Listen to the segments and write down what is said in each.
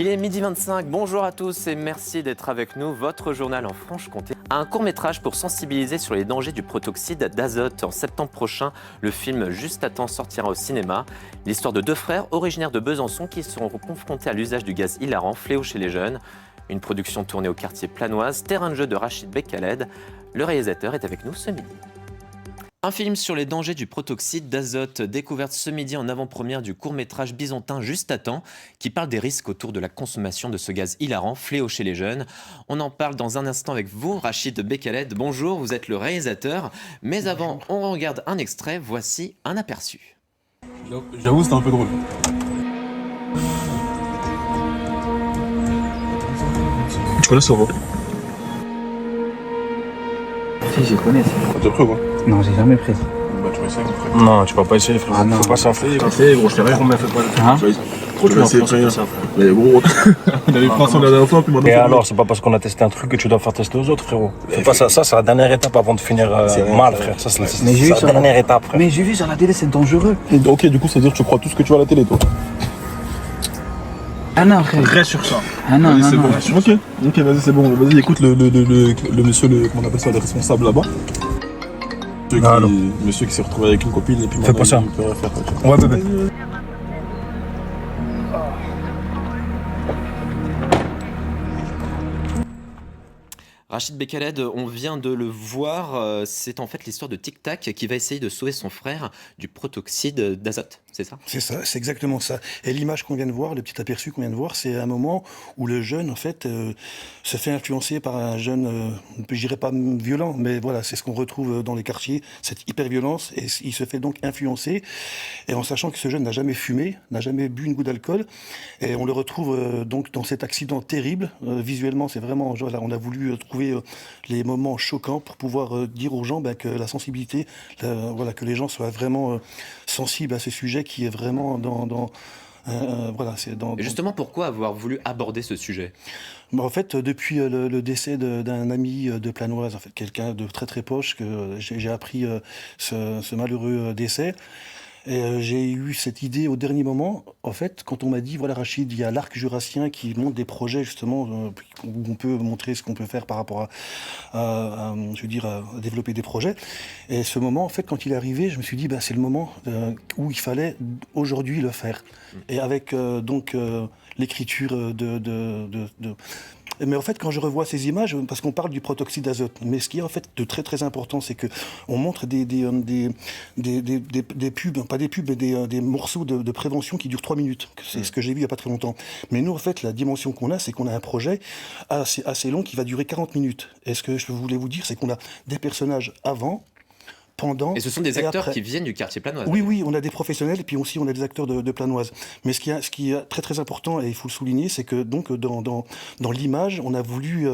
Il est 12h25, bonjour à tous et merci d'être avec nous. Votre journal en Franche-Comté a un court-métrage pour sensibiliser sur les dangers du protoxyde d'azote. En septembre prochain, le film Juste à temps sortira au cinéma. L'histoire de deux frères originaires de Besançon qui seront confrontés à l'usage du gaz hilarant, fléau chez les jeunes. Une production tournée au quartier Planoise, terrain de jeu de Rachid Bekaled. Le réalisateur est avec nous ce midi. Un film sur les dangers du protoxyde d'azote, découverte ce midi en avant-première du court-métrage byzantin Juste à temps, qui parle des risques autour de la consommation de ce gaz hilarant, fléau chez les jeunes. On en parle dans un instant avec vous, Rachid Bekaled. Bonjour, vous êtes le réalisateur. Mais avant, on regarde un extrait, voici un aperçu. J'avoue, c'était un peu drôle. Tu connais ce robot? Si, je connais. T'as déjà pris ou quoi? Non, j'ai jamais pris. Bah, tu vas essayer, frère. Non, tu vas pas essayer, frère. Ah non. Faut pas s'enfler. T'essayes, gros, je t'ai rien. Combien fait pas Hein? Trop tu vas essayer de faire ça, frère. Mais gros, on avait pris ensemble la dernière fois, puis maintenant. Et alors, c'est pas parce qu'on a testé un truc que tu dois faire tester aux autres, frérot. Fais pas ça, c'est la dernière étape avant de finir mal, frère. Ça, c'est Mais j'ai vu la sur la- dernière étape, frère. Mais j'ai vu sur la télé, c'est dangereux. Ok, du coup, ça veut dire que tu crois tout ce que tu vois à la télé, toi. Ah non, frère. Reste sur ça. Ah non, Vas-y, non, c'est non. bon. Ok, vas-y, c'est bon. Vas-y, écoute le monsieur, comment on appelle ça, le responsable là-bas. Allô. Monsieur qui s'est retrouvé avec une copine et puis Fais pas ça. il peut rien faire. Quoi. Ouais, bébé. Rachid Bekaled, on vient de le voir, c'est en fait l'histoire de Tic Tac qui va essayer de sauver son frère du protoxyde d'azote, c'est ça? C'est ça, c'est exactement ça. Et l'image qu'on vient de voir, le petit aperçu qu'on vient de voir, c'est un moment où le jeune, en fait, se fait influencer par un jeune, je dirais pas violent, mais voilà, c'est ce qu'on retrouve dans les quartiers, cette hyper-violence, et il se fait donc influencer, et en sachant que ce jeune n'a jamais fumé, n'a jamais bu une goutte d'alcool, et on le retrouve donc dans cet accident terrible. Visuellement, c'est vraiment, voilà, on a voulu trouver les moments choquants pour pouvoir dire aux gens que la sensibilité, voilà, que les gens soient vraiment sensibles à ce sujet qui est vraiment voilà, c'est Et justement, pourquoi avoir voulu aborder ce sujet? En fait, depuis le décès d'un ami de Planoise, en fait, quelqu'un de très très proche, que j'ai appris ce malheureux décès. Et j'ai eu cette idée au dernier moment, en fait, quand on m'a dit, voilà Rachid, il y a l'Arc Jurassien qui montre des projets justement où on peut montrer ce qu'on peut faire par rapport je veux dire, à développer des projets. Et ce moment, en fait, quand il est arrivé, je me suis dit, c'est le moment où il fallait aujourd'hui le faire. Et avec l'écriture Mais en fait, quand je revois ces images, parce qu'on parle du protoxyde d'azote, mais ce qui est en fait de très très important, c'est que on montre des pubs, pas des pubs, mais des morceaux de prévention qui durent 3 minutes. C'est ce que j'ai vu il n'y a pas très longtemps. Mais nous, en fait, la dimension qu'on a, c'est qu'on a un projet assez long qui va durer 40 minutes. Et ce que je voulais vous dire, c'est qu'on a des personnages avant, pendant Et ce sont des acteurs après. qui viennent du quartier Planoise. Oui, oui, on a des professionnels et puis aussi on a des acteurs de Planoise. Mais ce qui est très très important, et il faut le souligner, c'est que donc dans l'image, on a voulu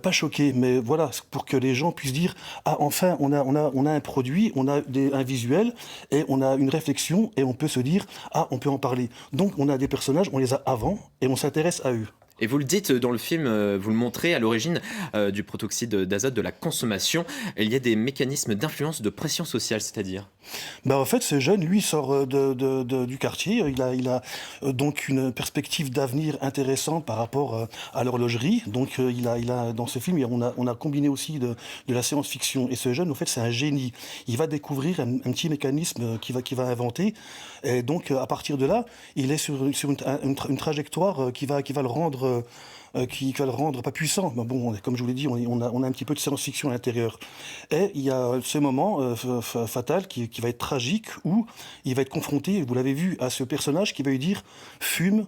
pas choquer, mais voilà, pour que les gens puissent dire enfin on a un produit, on a un visuel et on a une réflexion et on peut se dire on peut en parler. Donc on a des personnages, on les a avant et on s'intéresse à eux. Et vous le dites dans le film, vous le montrez à l'origine du protoxyde d'azote, de la consommation, il y a des mécanismes d'influence de pression sociale, c'est-à-dire? En fait, ce jeune, lui, sort du quartier. Il a donc une perspective d'avenir intéressante par rapport à l'horlogerie. Donc, dans ce film, on a combiné aussi de la science-fiction. Et ce jeune, en fait, c'est un génie. Il va découvrir un petit mécanisme qu'il va inventer. Et donc, à partir de là, il est sur une trajectoire qui va le rendre pas puissant. Bon, comme je vous l'ai dit, on a un petit peu de science-fiction à l'intérieur. Et il y a ce moment fatal qui va être tragique où il va être confronté, vous l'avez vu, à ce personnage qui va lui dire fume.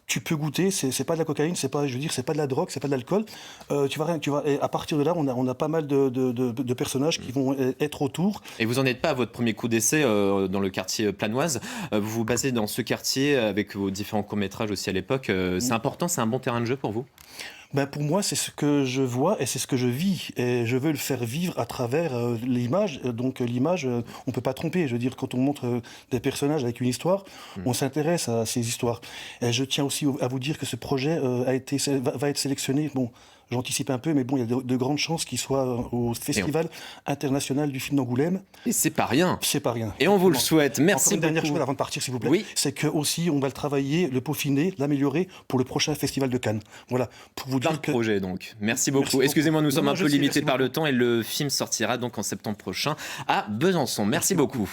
Tu peux goûter, c'est pas de la cocaïne, c'est pas de la drogue, c'est pas de l'alcool. Et à partir de là, on a pas mal de personnages qui vont être autour. Et vous n'en êtes pas à votre premier coup d'essai dans le quartier Planoise. Vous vous basez dans ce quartier avec vos différents courts-métrages aussi à l'époque. C'est important, c'est un bon terrain de jeu pour vous? Pour moi, c'est ce que je vois et c'est ce que je vis. Et je veux le faire vivre à travers l'image. Donc l'image, on peut pas tromper. Je veux dire, quand on montre des personnages avec une histoire, on s'intéresse à ces histoires. Et je tiens aussi à vous dire que ce projet va être sélectionné. Bon, j'anticipe un peu, mais bon, il y a de grandes chances qu'il soit au Festival international du film d'Angoulême. Et c'est pas rien. C'est pas rien. Et on vous le souhaite. Merci Encore une dernière beaucoup. chose avant de partir, s'il vous plaît. Oui. C'est que aussi, on va le travailler, le peaufiner, l'améliorer pour le prochain Festival de Cannes. Voilà, pour vous Plein dire de que... projets donc. Merci beaucoup. beaucoup. Excusez-moi, nous Non, sommes non, un je peu sais, limités merci par le beaucoup. temps et le film sortira donc en septembre prochain à Besançon. Merci beaucoup.